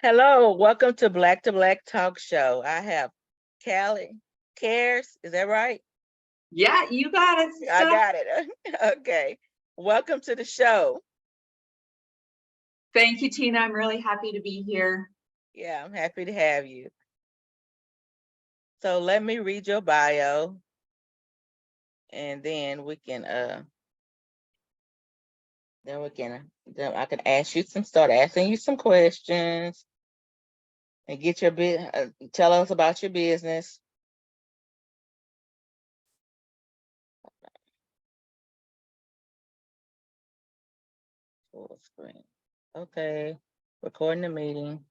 Hello, welcome to Black Talk Show. I have Callie Kares. Is that right? Yeah, you got it. I got it. Okay. Welcome to the show. Thank you, Tina. I'm really happy to be here. Yeah, I'm happy to have you. So let me read your bio and then then I can start asking you some questions and get your tell us about your business. Full screen. Okay. Recording the meeting.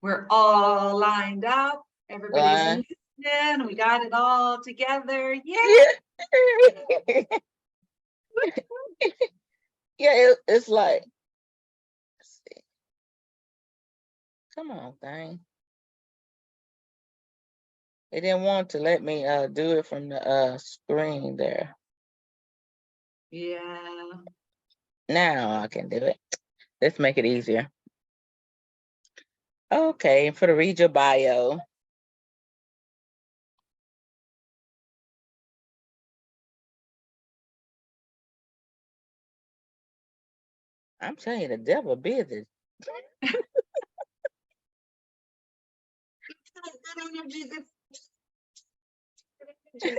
We're all lined up. Everybody's listening. We got it all together. Yeah. Yeah, it's like, let's see. Come on, thing. They didn't want to let me do it from the screen there. Yeah. Now I can do it. Let's make it easier. Okay, for the read your bio. I'm telling you, the devil busy.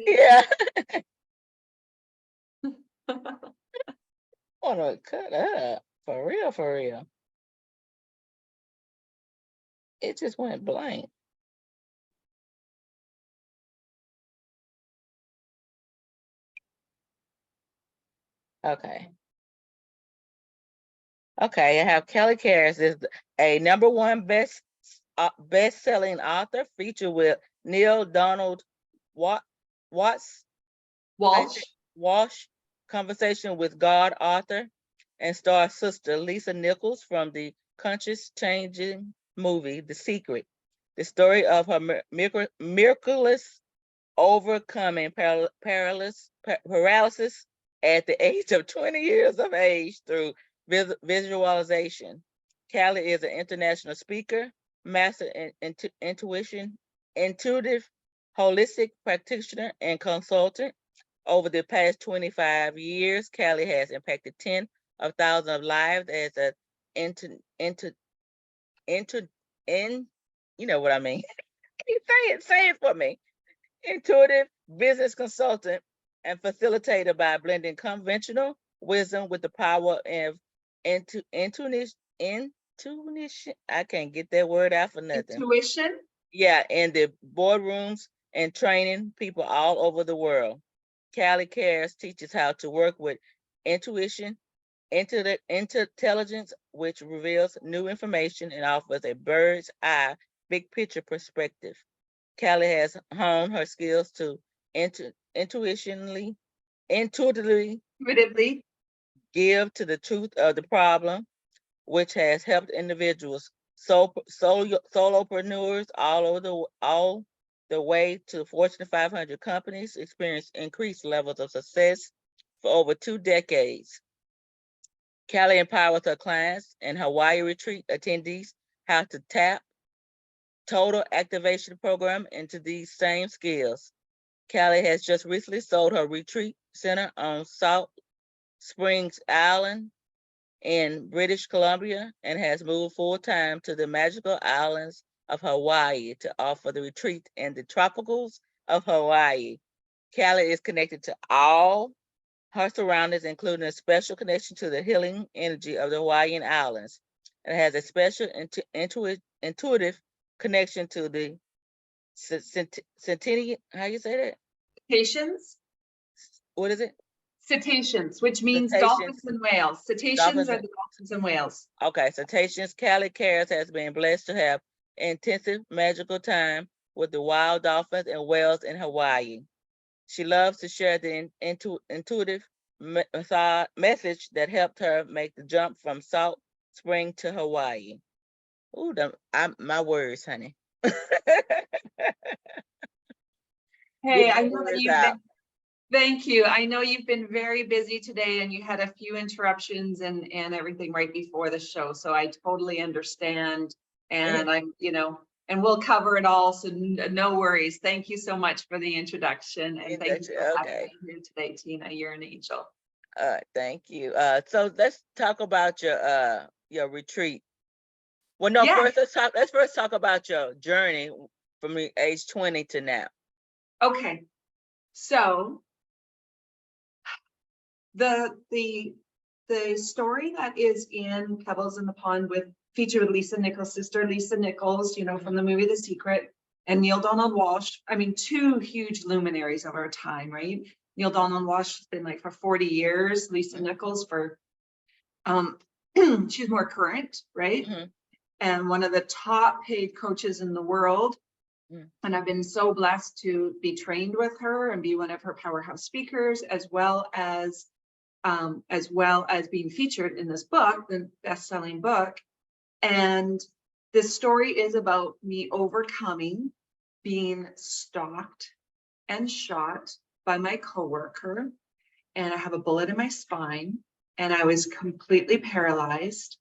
Yeah. Wanna cut up. For real, for real. It just went blank. Okay. Okay, I have Callie Kares is a #1 best-selling author, featured with Neale Donald Watts Walsch, Conversation with God author, and Star Sister Lisa Nicols from the conscious-changing movie The Secret. The story of her miraculous overcoming paralysis at the age of 20 years of age through visualization. Callie is an international speaker, master in intuitive, holistic practitioner, and consultant. Over the past 25 years, Callie has impacted 10 of thousands of lives as a you know what I mean. Say it for me. Intuitive business consultant and facilitator by blending conventional wisdom with the power of intuition. I can't get that word out for nothing. Intuition. Yeah, in the boardrooms and training people all over the world. Callie Kares teaches how to work with intuition, intelligence, which reveals new information and offers a bird's eye, big picture perspective. Callie has honed her skills to intuitively give to the truth of the problem, which has helped individuals, solopreneurs all the way to Fortune 500 companies experience increased levels of success for over 2 decades. Callie empowers her clients and Hawaii retreat attendees how to tap total activation program into these same skills. Callie has just recently sold her retreat center on Salt Springs Island in British Columbia and has moved full-time to the magical islands of Hawaii to offer the retreat in the tropicals of Hawaii. Callie is connected to all her surroundings, including a special connection to the healing energy of the Hawaiian Islands, and has a special intuitive connection to the centennial. How you say that? Cetaceans. What is it? Cetaceans, which means dolphins and whales. Cetaceans are the dolphins and whales. Okay, cetaceans. Callie Kares has been blessed to have intensive magical time with the wild dolphins and whales in Hawaii. She loves to share the intuitive message that helped her make the jump from Salt Spring to Hawaii. Ooh, my words, honey. Hey, I know that Thank you. I know you've been very busy today and you had a few interruptions and everything right before the show. So I totally understand. And I'm, and we'll cover it all. So no worries. Thank you so much for the introduction. And thank you for having me here today, Tina. You're an angel. Thank you. So let's talk about your retreat. Well, no, Yeah. let's first talk about your journey from the age 20 to now. Okay. So the story that is in Pebbles in the Pond featured with Lisa Nicols, Sister Lisa Nicols, from the movie The Secret, and Neale Donald Walsch. I mean, two huge luminaries of our time, right? Neale Donald Walsch has been like for 40 years, Lisa Nicols for, she's more current, right? And one of the top paid coaches in the world. And I've been so blessed to be trained with her and be one of her powerhouse speakers, as well as being featured in this book, the best-selling book. And this story is about me overcoming being stalked and shot by my coworker, and I have a bullet in my spine, and I was completely paralyzed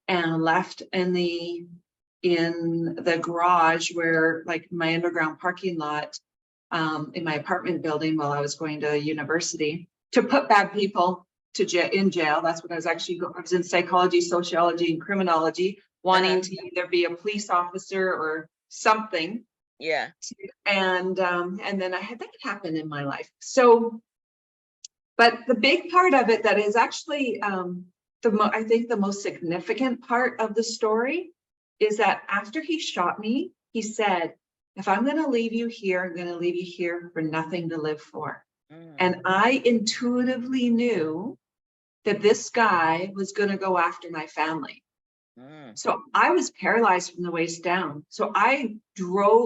and left in the garage where, like, my underground parking lot in my apartment building while I was going to university to put bad people in jail. That's what I was actually, I was in psychology, sociology, and criminology, wanting to either be a police officer or something. Yeah. And then I had that happen in my life. So, but the big part of it that is actually I think the most significant part of the story is that after he shot me, he said, if I'm going to leave you here, I'm going to leave you here for nothing to live for. And I intuitively knew that this guy was going to go after my family. So I was paralyzed from the waist down. So I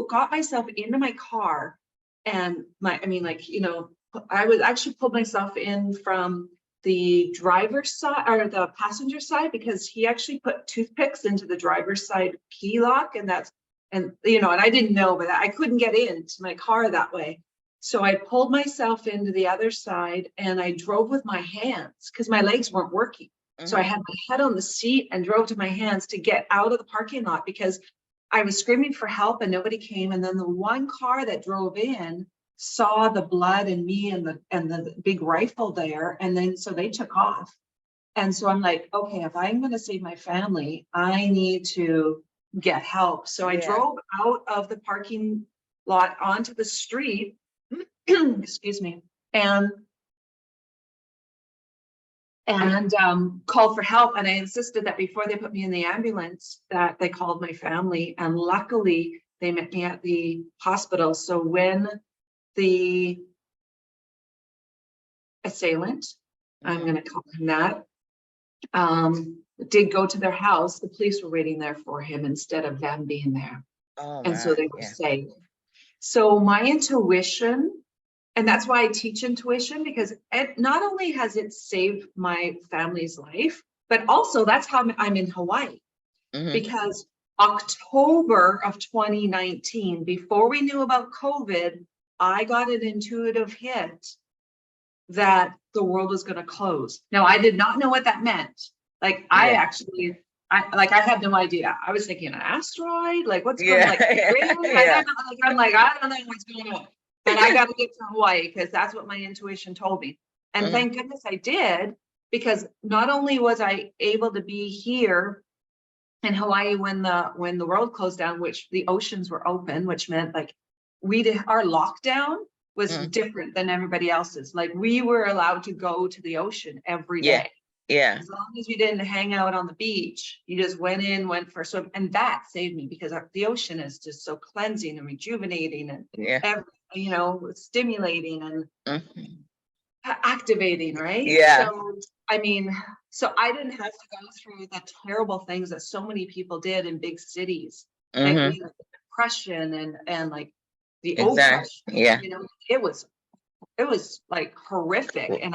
got myself into my car, and I was actually pulled myself in from the driver's side or the passenger side, because he actually put toothpicks into the driver's side key lock, and I didn't know, but I couldn't get into my car that way. So I pulled myself into the other side and I drove with my hands because my legs weren't working. So I had my head on the seat and drove to my hands to get out of the parking lot because I was screaming for help and nobody came. And then the one car that drove in saw the blood and me and the big rifle there. And then so they took off. And so I'm like, okay, if I'm going to save my family, I need to get help. So I drove out of the parking lot onto the street, excuse me, and called for help. And I insisted that before they put me in the ambulance, that they called my family. And luckily they met me at the hospital. So when the assailant, I'm going to call him that, did go to their house, the police were waiting there for him instead of them being there. And so they were saved. So my intuition, and that's why I teach intuition, because it not only has it saved my family's life, but also that's how I'm in Hawaii. Because October of 2019, before we knew about COVID, I got an intuitive hit that the world was going to close. Now, I did not know what that meant. Like, I had no idea. I was thinking an asteroid, like what's going on? Like, I'm like, I don't know what's going on. And I got to get to Hawaii because that's what my intuition told me. And thank goodness I did, because not only was I able to be here in Hawaii when the world closed down, which the oceans were open, which meant like our lockdown was different than everybody else's. Like, we were allowed to go to the ocean every day. Yeah. As long as you didn't hang out on the beach, you just went for a swim. And that saved me, because the ocean is just so cleansing and rejuvenating and stimulating and activating, right? Yeah. So, I mean, so I didn't have to go through the terrible things that so many people did in big cities, like the depression and like the oppression. Yeah. It was like horrific. And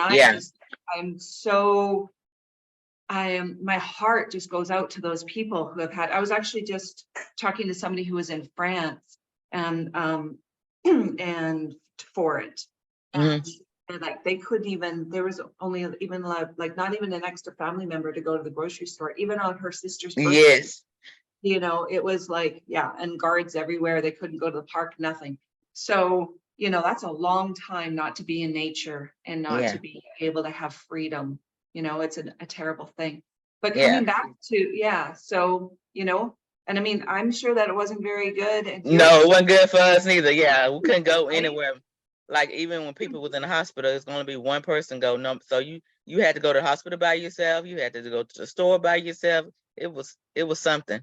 my heart just goes out to those people who have had. I was actually just talking to somebody who was in France and for it. And And like they couldn't even, there was only even like not even an extra family member to go to the grocery store, even on her sister's birthday. Yes. You know, it was like, yeah, and guards everywhere. They couldn't go to the park, nothing. So, you know, that's a long time not to be in nature and not Yeah. to be able to have freedom. You know, it's a terrible thing. But Yeah. coming back to, yeah, so, you know, and I mean, I'm sure that it wasn't very good. And No, it wasn't good for us neither. Yeah, we couldn't go Right? anywhere. Like even when people was in the hospital, it's going to be one person go. No, so you had to go to the hospital by yourself. You had to go to the store by yourself. It was something.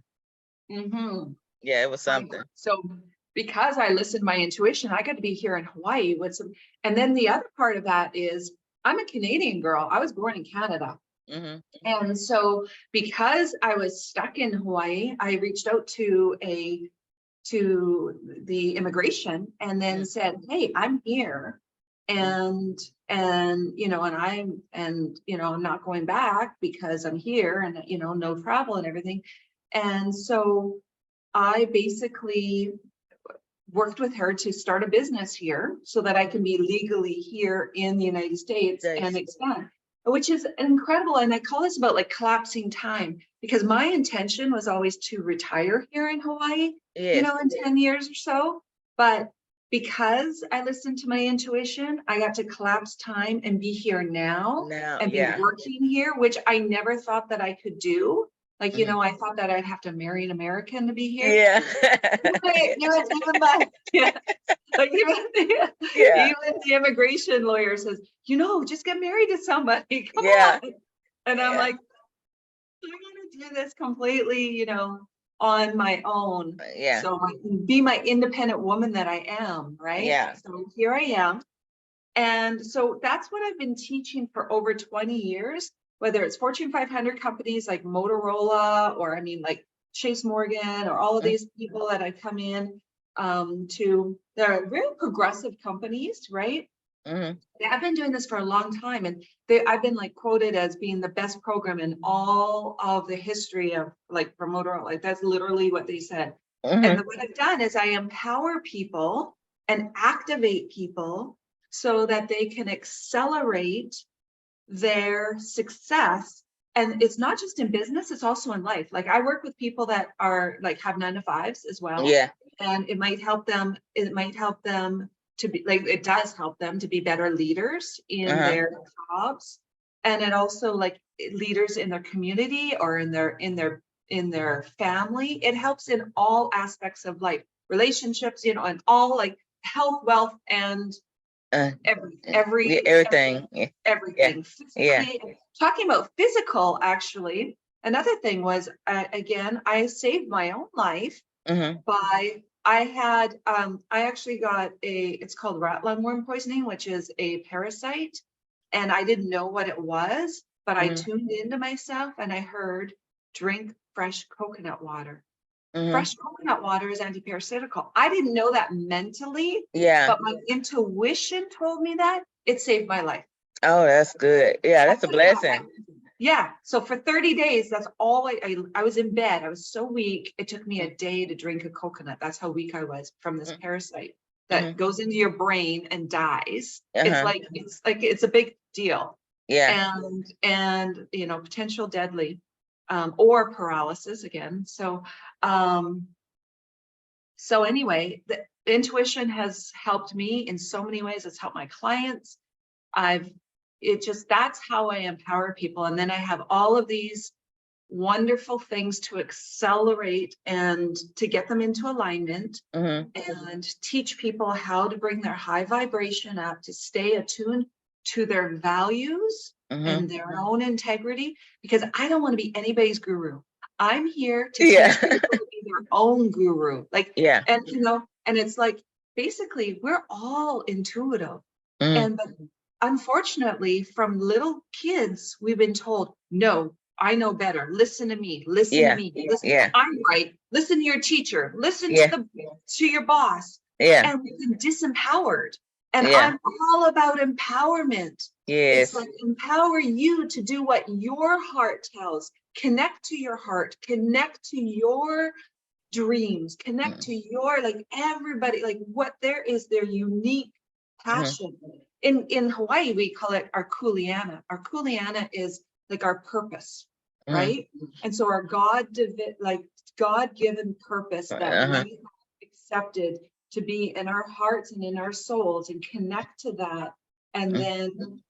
Mm-hmm. Yeah, it was something. So because I listened to my intuition, I got to be here in Hawaii with some, and then the other part of that is I'm a Canadian girl. I was born in Canada. Mm-hmm. And so because I was stuck in Hawaii, I reached out to the immigration and then said, hey, I'm here. And you know, and you know, I'm not going back because I'm here and you know, no travel and everything. And so I basically worked with her to start a business here so that I can be legally here in the United States and expand, which is incredible. And I call this about like collapsing time, because my intention was always to retire here in Hawaii, you know, in 10 years or so. But because I listened to my intuition, I got to collapse time and be here now and be working here, which I never thought that I could do. Like, you know, I thought that I'd have to marry an American to be here. Yeah. Like even the immigration lawyer says, you know, just get married to somebody. Come on. And I'm like, I'm gonna do this completely, you know, on my own. So be my independent woman that I am, right? So here I am. And so that's what I've been teaching for over 20 years, whether it's Fortune 500 companies like Motorola, or I mean, like Chase Morgan, or all of these people that I come in to, they're very progressive companies, right? I've been doing this for a long time, and I've been like quoted as being the best program in all of the history of like for Motorola. Like that's literally what they said. And what I've done is I empower people and activate people so that they can accelerate their success. And it's not just in business, it's also in life. Like I work with people that are like have 9-to-5s as well. And it might help them to be like, it does help them to be better leaders in their jobs. And it also like leaders in their community or in their family. It helps in all aspects of life, relationships, you know, and all like health, wealth, and everything. Physically, talking about physical, actually, another thing was, again, I saved my own life by, I actually got it's called rat lungworm poisoning, which is a parasite. And I didn't know what it was, but I tuned into myself and I heard, drink fresh coconut water. Fresh coconut water is anti-parasitical. I didn't know that mentally, but my intuition told me that. It saved my life. Oh, that's good. Yeah, that's a blessing. Yeah. So for 30 days, that's all I was in bed. I was so weak. It took me a day to drink a coconut. That's how weak I was from this parasite that goes into your brain and dies. It's a big deal. And you know, potential deadly. Or paralysis again. So anyway, the intuition has helped me in so many ways. It's helped my clients. That's how I empower people. And then I have all of these wonderful things to accelerate and to get them into alignment and teach people how to bring their high vibration up, to stay attuned to their values and their own integrity, because I don't want to be anybody's guru. I'm here to teach people to be their own guru. And you know, and it's like, basically, we're all intuitive. But unfortunately, from little kids, we've been told, no, I know better. Listen to me. Listen to me. I'm right. Listen to your teacher. Listen to your boss. And we've been disempowered. And I'm all about empowerment. It's like empower you to do what your heart tells. Connect to your heart. Connect to your dreams. Connect to your, like everybody, like what there is their unique passion. in Hawaii, we call it our kuleana. Our kuleana is like our purpose, right? And so our God-given purpose that we accepted to be in our hearts and in our souls, and connect to that, and then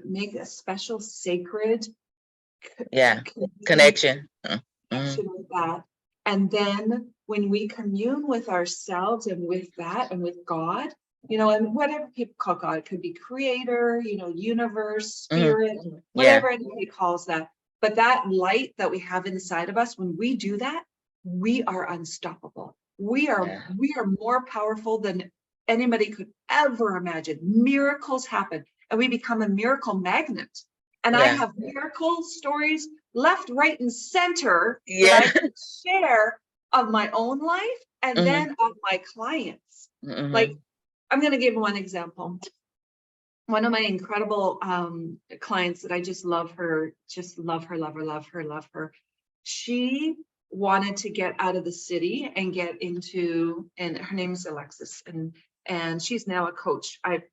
make a special sacred connection with that. And then when we commune with ourselves and with that and with God, you know, and whatever people call God, it could be creator, you know, universe, spirit, whatever anybody calls that. But that light that we have inside of us, when we do that, we are unstoppable. We are more powerful than anybody could ever imagine. Miracles happen, and we become a miracle magnet. And I have miracle stories left, right, and center that I can share of my own life, and then of my clients. Like, I'm going to give one example. One of my incredible clients that I just love her. She wanted to get out of the city and get into, and her name is Alexis, and she's now a coach. I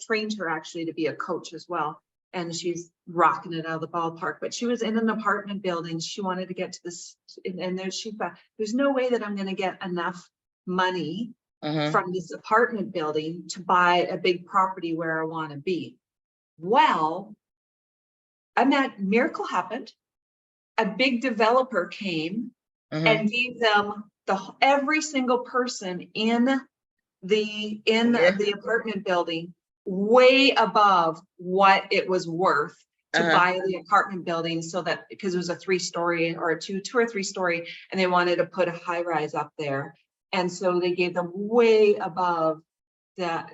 trained her actually to be a coach as well. And she's rocking it out of the ballpark, but she was in an apartment building. She wanted to get to this, and she thought, there's no way that I'm going to get enough money from this apartment building to buy a big property where I want to be. Well, miracle happened. A big developer came and gave them every single person in the apartment building way above what it was worth to buy the apartment building, so that, because it was a 3-story or a two or 3-story, and they wanted to put a high rise up there. And so they gave them way above the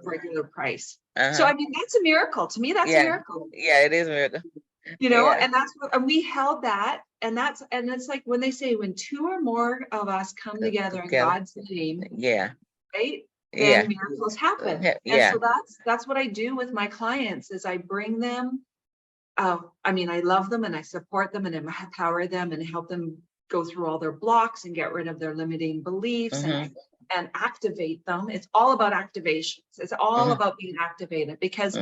regular price. So, I mean, that's a miracle. To me, that's a miracle. Yeah, it is a miracle. You know, and and we held that, and it's like when they say, when 2 or more of us come together in God's name, right? Then miracles happen. And so that's what I do with my clients, is I bring them, I mean, I love them and I support them and empower them and help them go through all their blocks and get rid of their limiting beliefs and activate them. It's all about activations. It's all about being activated, because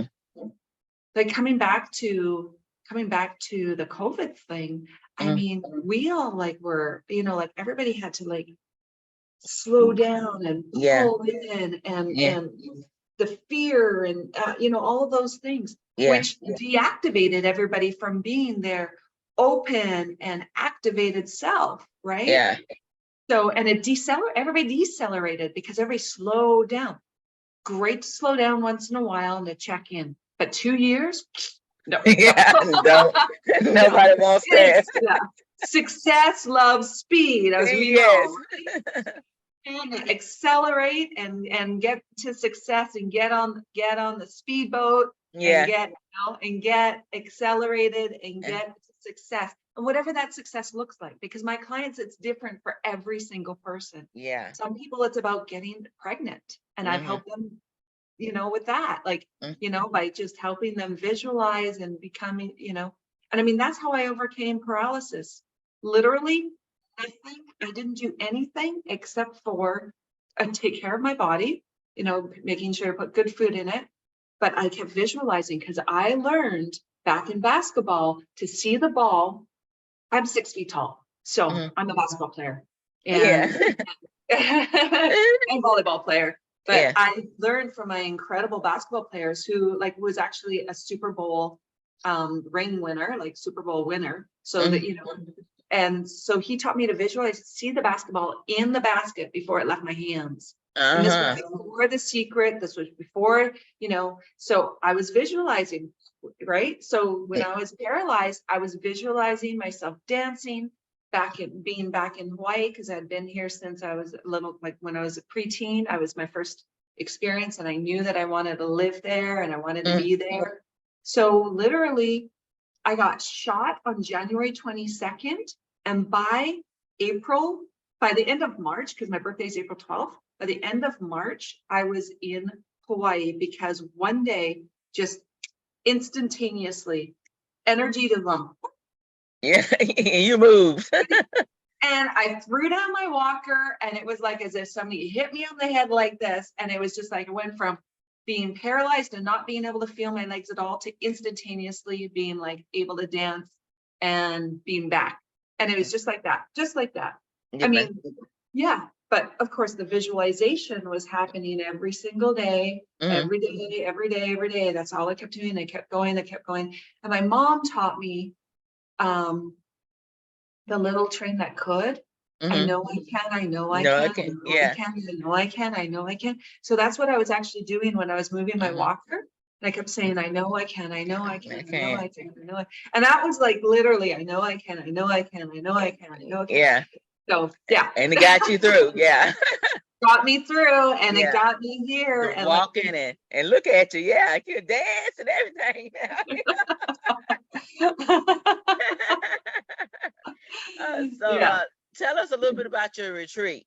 like coming back to the COVID thing, I mean, we all were, you know, like everybody had to slow down and pull in, and the fear and you know, all of those things, which deactivated everybody from being their open and activated self, right? So, and everybody decelerated because everybody slowed down. Great to slow down once in a while and to check in, but 2 years, no. Nobody wants that. Success loves speed, as we know. And accelerate and get to success and get on the speedboat and get accelerated and get to success, and whatever that success looks like, because my clients, it's different for every single person. Some people it's about getting pregnant, and I've helped them, you know, with that, you know, by just helping them visualize and becoming, you know, and I mean, that's how I overcame paralysis. Literally, I didn't do anything except for take care of my body, you know, making sure I put good food in it. But I kept visualizing, because I learned back in basketball to see the ball. I'm 6 feet tall, so I'm a basketball player and and volleyball player. But I learned from my incredible basketball players, who was actually a Super Bowl ring winner, Super Bowl winner. So that, you know. And so he taught me to visualize, see the basketball in the basket before it left my hands. And this was before The Secret. This was before, you know, so I was visualizing, right? So when I was paralyzed, I was visualizing myself dancing, being back in Hawaii, because I'd been here since I was little, when I was a preteen. I was my first experience, and I knew that I wanted to live there and I wanted to be there. So literally, I got shot on January 22nd, and by the end of March, because my birthday is April 12th, by the end of March, I was in Hawaii, because one day, just instantaneously, energy to lump. You moved. And I threw down my walker, and it was like as if somebody hit me on the head like this. And it was just like, it went from being paralyzed and not being able to feel my legs at all to instantaneously being like able to dance and being back. And it was just like that, just like that. I mean, yeah, but of course the visualization was happening every single day, every day, every day, every day. That's all I kept doing. I kept going, I kept going. And my mom taught me the little train that could. I know I can, I know I can, I know I can, I know I can, I know I can. So that's what I was actually doing when I was moving my walker. And I kept saying, I know I can, I know I can, I know I can, I know I can. And that was like literally, I know I can, I know I can, I know I can, I know I can. Yeah. So yeah. And it got you through. Yeah. Got me through, and it got me here. And walking like, and look at you. Yeah, I can dance and everything. Tell us a little bit about your retreat.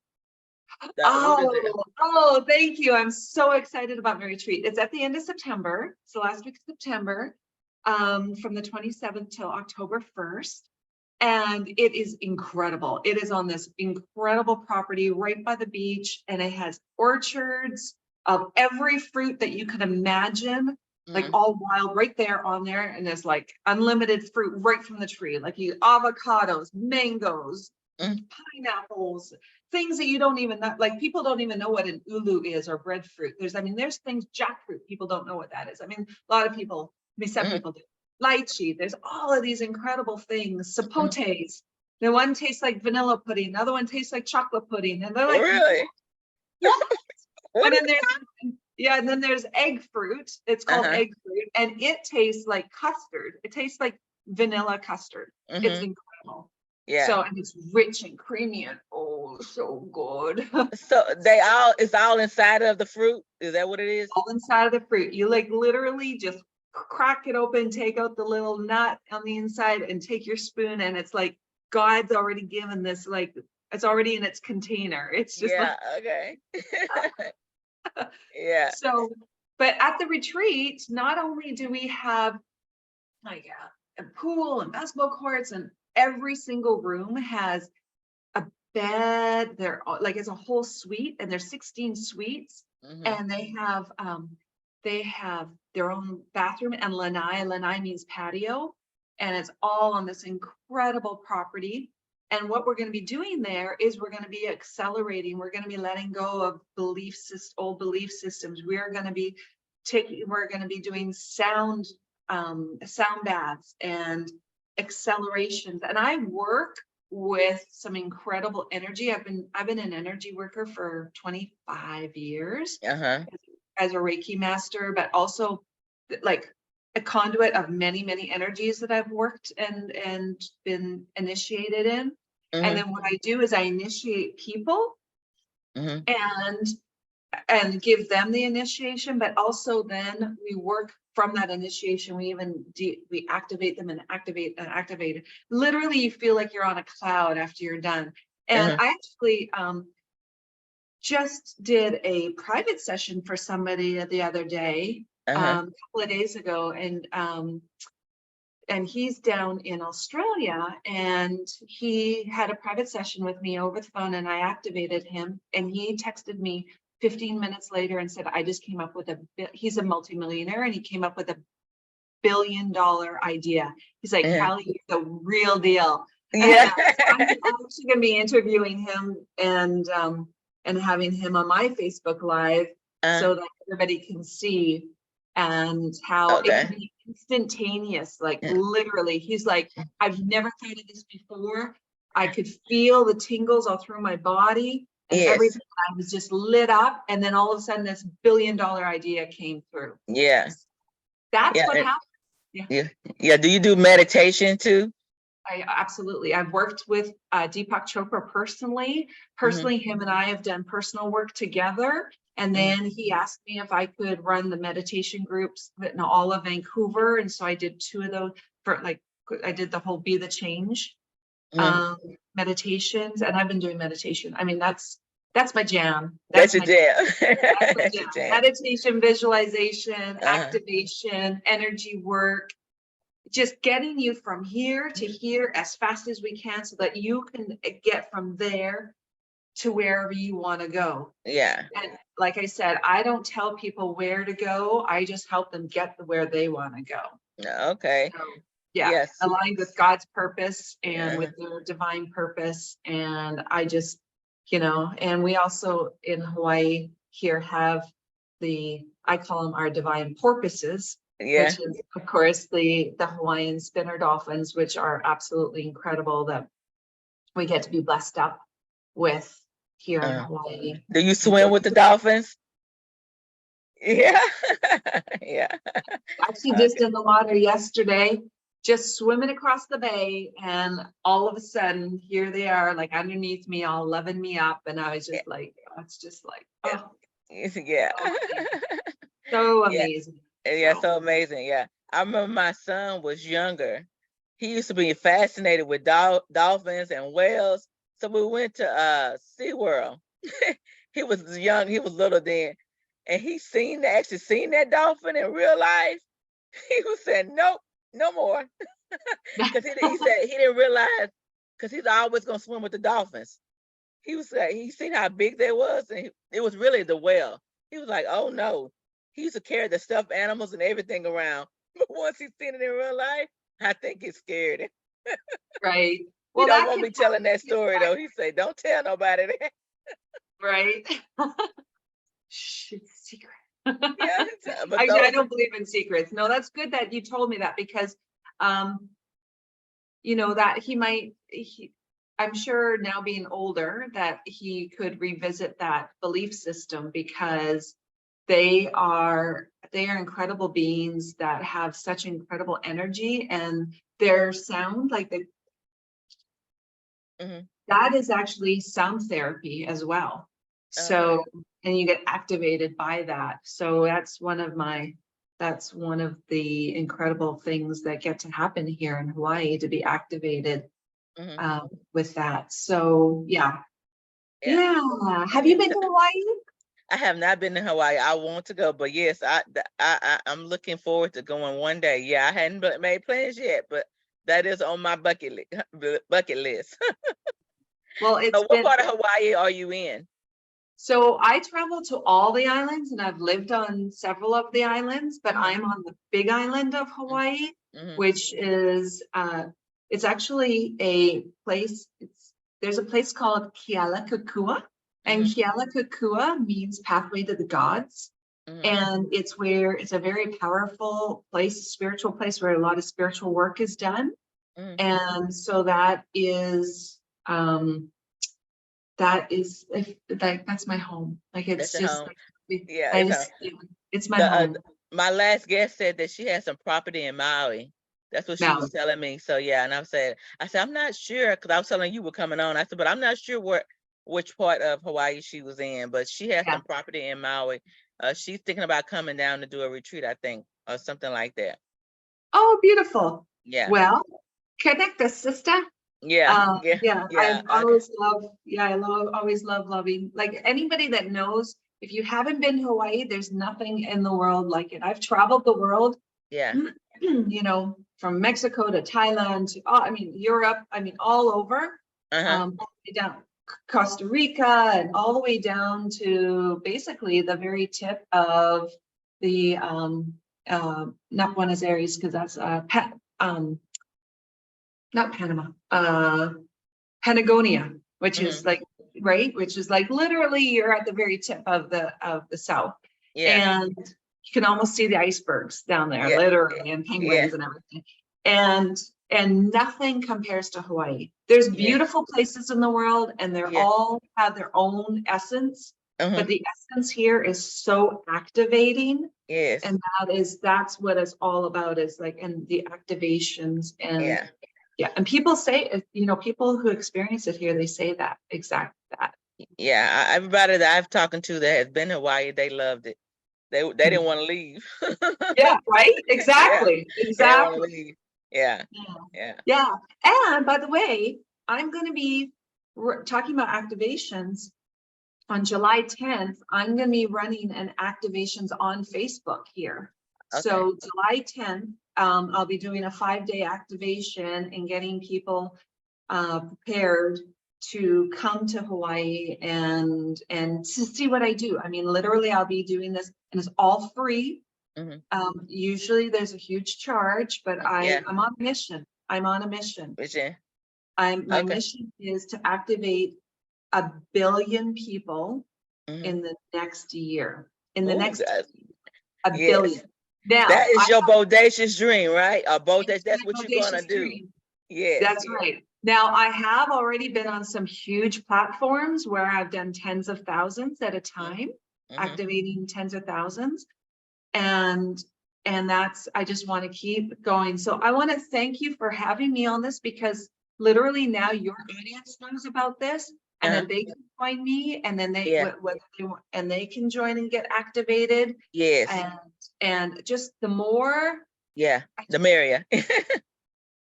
Oh, thank you. I'm so excited about my retreat. It's at the end of September. It's the last week of September, from the 27th till October 1st. And it is incredible. It is on this incredible property right by the beach, and it has orchards of every fruit that you could imagine, like all wild right there on there. And there's like unlimited fruit right from the tree, like avocados, mangoes, pineapples, things that you don't even know, like people don't even know what an ulu is or breadfruit. There's things, jackfruit, people don't know what that is. I mean, a lot of people, some people do. Lychee, there's all of these incredible things. Sapotes, the one tastes like vanilla pudding, the other one tastes like chocolate pudding, and they're like, really? And then there's egg fruit. It's called egg fruit, and it tastes like custard. It tastes like vanilla custard. It's incredible. Yeah. So, and it's rich and creamy and so good. So it's all inside of the fruit. Is that what it is? All inside of the fruit. You like literally just crack it open, take out the little nut on the inside, and take your spoon, and it's like God's already given this, like it's already in its container. It's just okay. Yeah. So, but at the retreat, not only do we have like a pool and basketball courts, and every single room has a bed. They're like, it's a whole suite, and there's 16 suites, and they have their own bathroom and lanai. Lanai means patio, and it's all on this incredible property. And what we're going to be doing there is we're going to be accelerating. We're going to be letting go of old belief systems. We're going to be doing sound baths and accelerations. And I work with some incredible energy. I've been an energy worker for 25 years. As a Reiki master, but also like a conduit of many, many energies that I've worked and been initiated in. And then what I do is I initiate people and give them the initiation, but also then we work from that initiation. We even we activate them and activate. Literally, you feel like you're on a cloud after you're done. And I actually just did a private session for somebody the other day, a couple of days ago, and he's down in Australia, and he had a private session with me over the phone, and I activated him, and he texted me 15 minutes later and said, I just came up with he's a multimillionaire, and he came up with $1 billion idea. He's like, Callie, you're the real deal. Yeah. I'm actually going to be interviewing him and having him on my Facebook Live so that everybody can see and how it can be instantaneous, like literally. He's like, I've never thought of this before. I could feel the tingles all through my body, and everything. I was just lit up, and then all of a sudden this $1 billion idea came through. Yeah. That's what happened. Yeah. Do you do meditation too? Absolutely. I've worked with Deepak Chopra personally. Him and I have done personal work together. And then he asked me if I could run the meditation groups in all of Vancouver. And so I did 2 of those I did the whole Be the Change meditations. And I've been doing meditation. I mean, that's my jam. That's my jam. Meditation, visualization, activation, energy work. Just getting you from here to here as fast as we can so that you can get from there to wherever you want to go. Yeah. And like I said, I don't tell people where to go. I just help them get where they want to go. Okay. So, yeah, Yes. aligned with God's purpose and Uh-huh. with their divine purpose. And I just, and we also in Hawaii here have I call them our divine porpoises, Yeah. which is of course the Hawaiian spinner dolphins, which are absolutely incredible that we get to be blessed up with here in Hawaii. Do you swim with the dolphins? Yeah. Yeah. Actually, just in the water yesterday, just swimming across the bay, and all of a sudden, here they are, like underneath me, all loving me up, and I was just like, it's just like, oh, Yeah. so Yeah. amazing. Yeah, So, so amazing. Yeah. I remember my son was younger. He used to be fascinated with dolphins and whales. So we went to SeaWorld. He was young, he was little then. And he actually seen that dolphin in real life. He was saying, nope, no more. Because he said he didn't realize, because he's always gonna swim with the dolphins. He seen how big they was, and it was really the whale. He was like, oh no. He used to carry the stuffed animals and everything around. But once he seen it in real life, I think it scared him. right. He Well, don't that want can me telling that happen, story though. He said, don't tell nobody that. right? Shh, it's a secret. Yeah, but Actually, I those, don't believe in secrets. No, that's good that you told me that, because that I'm sure now being older that he could revisit that belief system, because they are incredible beings that have such incredible energy, and their sound, like that is actually sound therapy as well. So, and you get activated by that. So that's one of the incredible things that get to happen here in Hawaii, to be activated with that. So yeah. Have you been to Hawaii? I have not been to Hawaii. I want to go, but yes, I'm looking forward to going one day. Yeah, I hadn't made plans yet, but that is on my bucket list. Well, So what part of Hawaii are you in? So I travel to all the islands, and I've lived on several of the islands, but I'm on the big island of Hawaii, which is it's actually a place. There's a place called Kealakekua, and Kealakekua means pathway to the gods. And it's a very powerful place, a spiritual place where a lot of spiritual work is done. And so that's my home. Like, it's That's just home. like, Yeah, it's my home. My last guest said that she has some property in Maui. That's what she was telling me. So yeah, and I said, I'm not sure, because I was telling you were coming on. I said, but I'm not sure which part of Hawaii she was in, but she has some property in Maui. She's thinking about coming down to do a retreat, I think, or something like that. Oh, beautiful. Yeah. Well, connect us, sister. I've always loved, always loving, like, anybody that knows, if you haven't been to Hawaii, there's nothing in the world like it. I've traveled the world, from Mexico to Thailand to, Europe, all over, all the way down Costa Rica, and all the way down to basically the very tip of the, not Buenos Aires, because that's not Panama, Patagonia, which is like, right, which is like literally you're at the very tip of the South. And you can almost see the icebergs down there, literally, and penguins and everything. And nothing compares to Hawaii. There's beautiful places in the world, and they're all have their own essence. But the essence here is so activating. And that's what it's all about, is like, and the activations, and and people say, people who experience it here, they say that that. Yeah, everybody that I've talked to that has been to Hawaii, they loved it. They didn't want to leave. Yeah, right? Exactly. Exactly. Yeah. And by the way, I'm going to be talking about activations on July 10th. I'm going to be running an activations on Facebook here. So July 10th, I'll be doing a 5-day activation and getting people prepared to come to Hawaii and to see what I do. I mean, literally, I'll be doing this, and it's all free. Usually, there's a huge charge, but I'm on a mission. I'm on a mission. My mission is to activate 1 billion people in the next year. In the next 1 billion. Now, that is your bodacious dream, right? That's what you're gonna do. Dream. Yes, that's right. Now, I have already been on some huge platforms where I've done tens of thousands at a time, activating tens of thousands. And I just want to keep going. So I want to thank you for having me on this, because literally now your audience knows about this, and then they can join me, and then whether they want, and they can join and get activated. Yes. And just the more. Yeah, the merrier.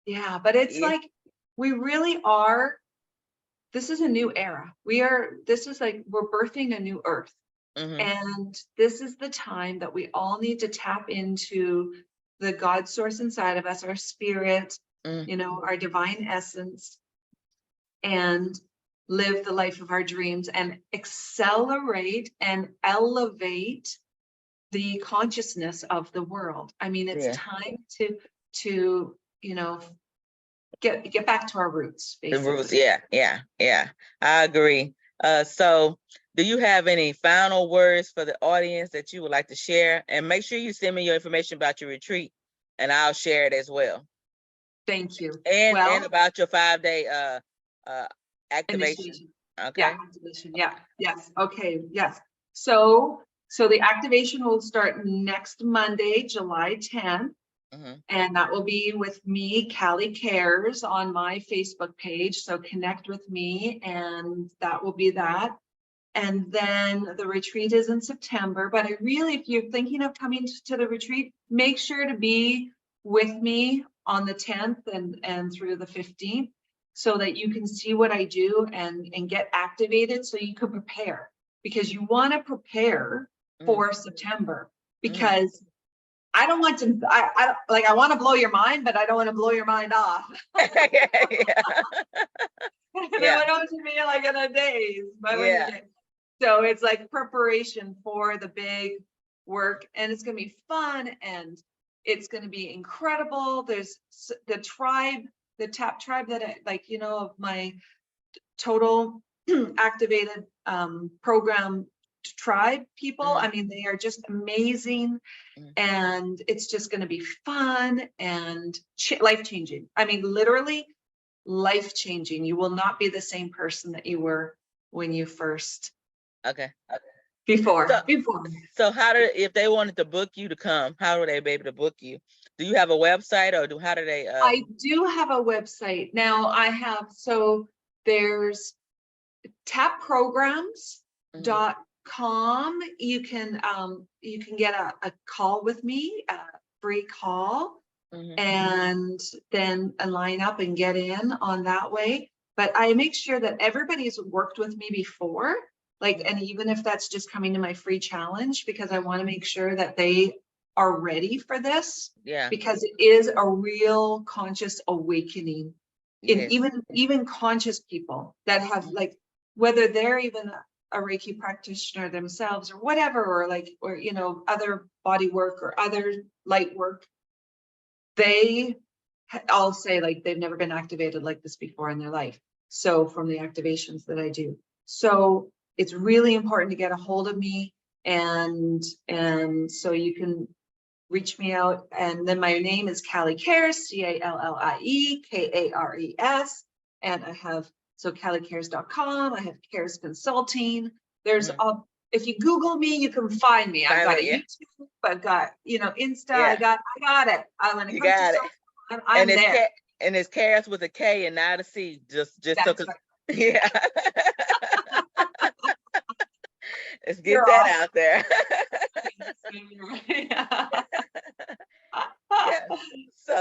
Yeah, but it's like, we really are, this is a new era. This is like, we're birthing a new earth. And this is the time that we all need to tap into the God source inside of us, our spirit, our divine essence, and live the life of our dreams and accelerate and elevate the consciousness of the world. I mean, it's time to get back to our roots, basically. The roots, yeah. I agree. So do you have any final words for the audience that you would like to share? And make sure you send me your information about your retreat, and I'll share it as well. Thank you. And about your 5-day activation. Initiation. Okay. Yeah, activation. Yeah. Yes. Okay. Yes. So the activation will start next Monday, July 10th. And that will be with me, Callie Kares, on my Facebook page. So connect with me, and that will be that. And then the retreat is in September. But if you're thinking of coming to the retreat, make sure to be with me on the 10th and through the 15th, so that you can see what I do and get activated, so you can prepare, because you want to prepare for September, because I don't want to, I want to blow your mind, but I don't want to blow your mind off. I don't want to be like in a daze. So it's like preparation for the big work, and it's going to be fun, and it's going to be incredible. There's the tribe, the TAP tribe that of my total activated program tribe people. I mean, they are just amazing, and it's just going to be fun and life-changing. I mean, literally life-changing. You will not be the same person that you were when you first before. So if they wanted to book you to come, how would they be able to book you? Do you have a website, or how do they I do have a website now. I have, so there's tapprograms.com. You can get a call with me, a free call, and then line up and get in on that way. But I make sure that everybody's worked with me before, and even if that's just coming to my free challenge, because I want to make sure that they are ready for this, because it is a real conscious awakening in even conscious people that have, whether they're even a Reiki practitioner themselves or whatever, or other body work or other light work, they all say they've never been activated like this before in their life. So from the activations that I do, so it's really important to get a hold of me, and so you can reach me out. And then my name is Callie Kares, CALLIE KARES, and I have CallieKares.com. I have Kares Consulting. There's if you Google me, you can find me. I've got a YouTube, I've got Insta. I got it. When it comes to social, I'm there. And it's Kares with a K and not a C. Just that's so, right. Yeah. Let's get that out there. So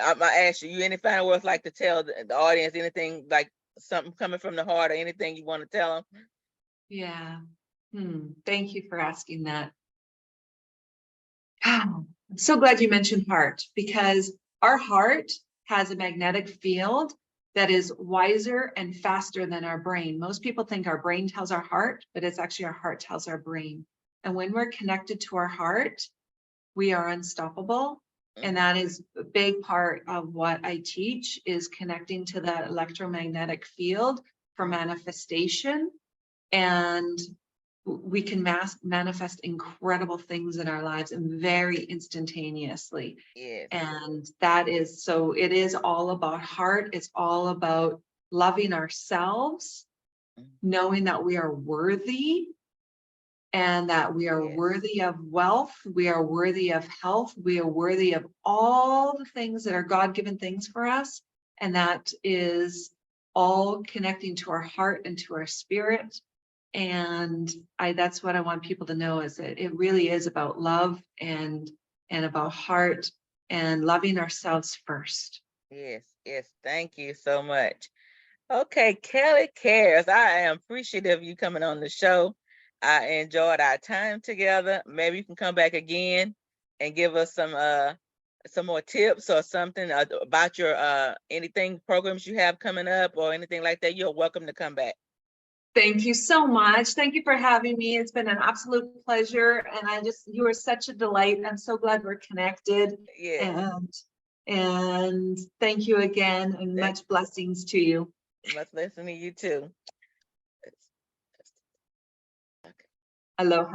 I'm gonna ask you any final words like to tell the audience, anything like something coming from the heart, or anything you want to tell them? Yeah. Thank you for asking that. I'm so glad you mentioned heart, because our heart has a magnetic field that is wiser and faster than our brain. Most people think our brain tells our heart, but it's actually our heart tells our brain. And when we're connected to our heart, we are unstoppable. And that is a big part of what I teach, is connecting to that electromagnetic field for manifestation. And we can manifest incredible things in our lives and very instantaneously. Yes. And that is, so it is all about heart. It's all about loving ourselves, knowing that we are worthy, and that we are worthy of wealth, we are worthy of health, we are worthy of all the things that are God-given things for us. And that is all connecting to our heart and to our spirit. And that's what I want people to know, is that it really is about love and about heart and loving ourselves first. Yes, yes. Thank you so much. Okay, Callie Kares, I am appreciative of you coming on the show. I enjoyed our time together. Maybe you can come back again and give us some more tips or something about your anything programs you have coming up or anything like that. You're welcome to come back. Thank you so much. Thank you for having me. It's been an absolute pleasure. And you are such a delight. I'm so glad we're connected. Yeah. And thank you again, and much blessings to you. Much blessing to you too. Aloha.